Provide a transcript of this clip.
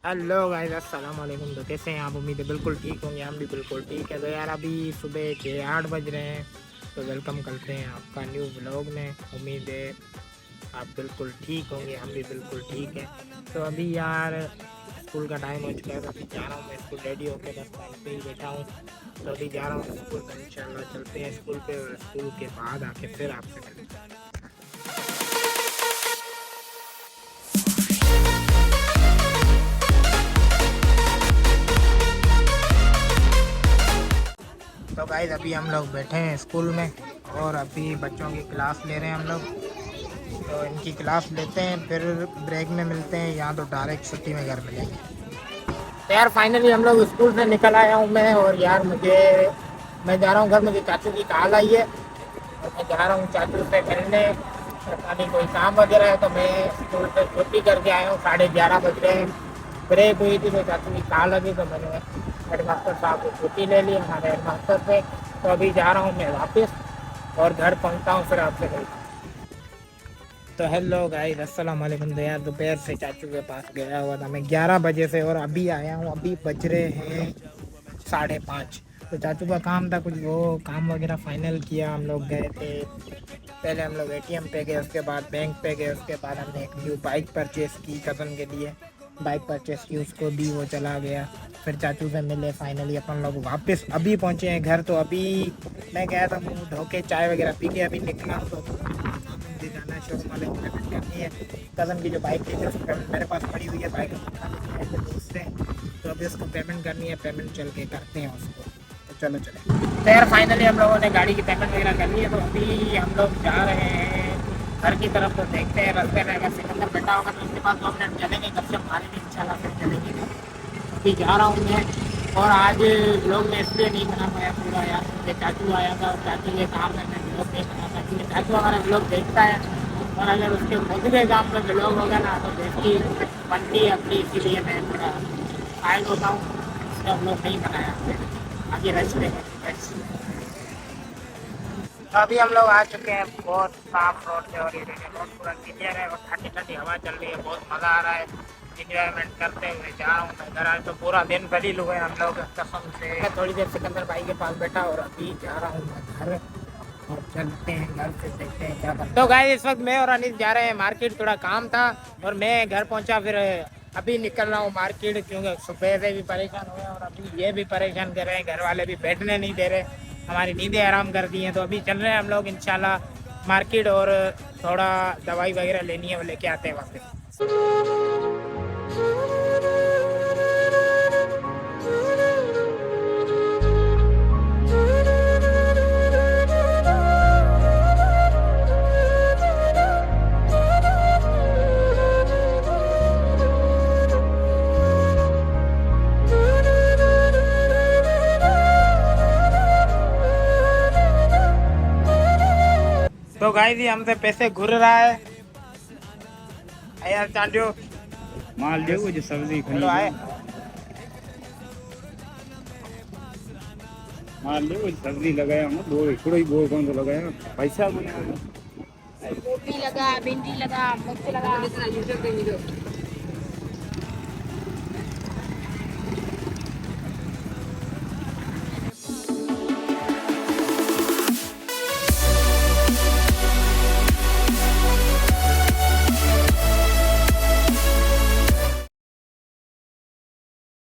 Hello guys, अस्सलाम वालेकुम। तो कैसे हैं आप? उम्मीद है बिल्कुल ठीक होंगे। हम भी बिल्कुल ठीक है। तो यार अभी सुबह के 8 बज रहे हैं। तो वेलकम करते हैं आपका न्यू व्लॉग में। उम्मीद है आप बिल्कुल ठीक होंगे, हम भी बिल्कुल ठीक हैं। तो अभी यार स्कूल का टाइम हो चुका है। तो अभी जा रहा हूँ मैं स्कूल, रेडी होकर बस टाइम पे ही बैठा हूँ। तो अभी जा रहा हूँ स्कूल में, इंशाल्लाह चलते हैं स्कूल पे और स्कूल के बाद आके फिर आपसे मिलते हैं। तो गाइस अभी हम लोग बैठे हैं स्कूल में और अभी बच्चों की क्लास ले रहे हैं हम लोग। तो इनकी क्लास लेते हैं, फिर ब्रेक में मिलते हैं, या तो डायरेक्ट छुट्टी में घर मिलेंगे। तो यार फाइनली हम लोग स्कूल से निकल आया हूँ मैं। और यार मैं जा रहा हूँ घर। मुझे चाचू की कॉल आई है और मैं जा रहा हूँ चाचू से मिलने। पता नहीं कोई काम वगैरह है। तो मैं स्कूल से छुट्टी करके आया हूँ, 11:30 बज रहे हैं। ब्रेक हुई थी तो चाचू की कॉल लगी तो मैंने हेडमास्टर साहब को छुट्टी ले ली, हमारे हेडमास्टर से। तो अभी जा रहा हूँ मैं वापस और घर पहुँचता हूँ, फिर आपसे मिलता हूँ। तो हेलो गाइस, अस्सलाम वालेकुम। तो यार दोपहर से चाचू के पास गया हुआ था मैं 11 बजे से, और अभी आया हूँ। अभी बज रहे हैं 5:30। तो चाचू का काम था कुछ, वो काम वगैरह फाइनल किया। हम लोग गए थे, पहले हम लोग एटीएम पे गए, उसके बाद बैंक पे गए, उसके बाद हमने एक न्यू बाइक परचेस की कज़न के लिए। बाइक परचेस की, उसको दी, वो चला गया। फिर चाचू से मिले, फाइनली अपन लोग वापस अभी पहुंचे हैं घर। तो अभी मैं गया था मुंह धो के, चाय वगैरह पी के अभी निकला हूं। तो मुझे जाना है शोरूम वाले को पेमेंट करनी है। कज़न की जो बाइक थी उसको मेरे पास पड़ी हुई है, बाइक दोस्त से। तो अभी उसको पेमेंट करनी है, पेमेंट चल के करते हैं उसको। तो चलो चले। तो यार फाइनली हम लोगों ने गाड़ी की पेमेंट वगैरह कर ली है। तो अभी हम लोग जा रहे हैं घर की तरफ। तो देखते हैं रास्ते में अगर सिकंदर बैठा होगा तो उसके पास 2 मिनट चलेंगे, गपशप मारेंगे, इंशाल्लाह फिर चलेंगे। अभी जा रहा हूँ मैं। और आज लोग मैं इसलिए नहीं बना पाया पूरा यार, मुझे चाचू आया था और चाचू के काम में मैं ब्लॉग नहीं बना पाया, क्योंकि चाचू हमारा ब्लॉग देखता है। और अगर उसके खुद के काम में ब्लॉग होगा ना तो देखी बनती है अपनी, इसीलिए मैं थोड़ा फाइल होता हूँ, इसका ब्लॉग नहीं बनाया। आगे रश में रश। अभी हम लोग आ चुके हैं बहुत साफ रोड से, और ये देखिए रोड पूरा क्लियर है और ठंडी ठंडी हवा चल रही है, बहुत मज़ा आ रहा है। इंजॉयमेंट करते हुए जा रहा हूँ मैं घर। आज तो पूरा दिन बदल हुए हम लोग कसम से। मैं थोड़ी देर सिकंदर भाई के पास बैठा और अभी जा रहा हूँ मैं घर, और चलते हैं घर से, देखते हैं क्या बनता है। तो गाइस इस वक्त मैं और अनिस जा रहे हैं मार्केट, थोड़ा काम था और मैं घर पहुँचा, फिर अभी निकल रहा हूँ मार्केट, क्योंकि सुबह से भी परेशान हुए और अभी ये भी परेशान कर रहे हैं। घर वाले भी बैठने नहीं दे रहे, हमारी नींदें आराम कर दी हैं। तो अभी चल रहे हैं हम लोग इंशाल्लाह मार्केट, और थोड़ा दवाई वगैरह लेनी है, वो लेके आते हैं वापस। तो गाइस ये हमसे पैसे घुर रहा है यार चांजो। माल देखो जो सब्जी हेलो आए। खरीदो, माल देखो सब्जी लगाया हूँ, बोर थोड़ा ही बोर कौन सा लगाया पैसा बना। गोभी लगा, भिंडी लगा, मिर्च लगा।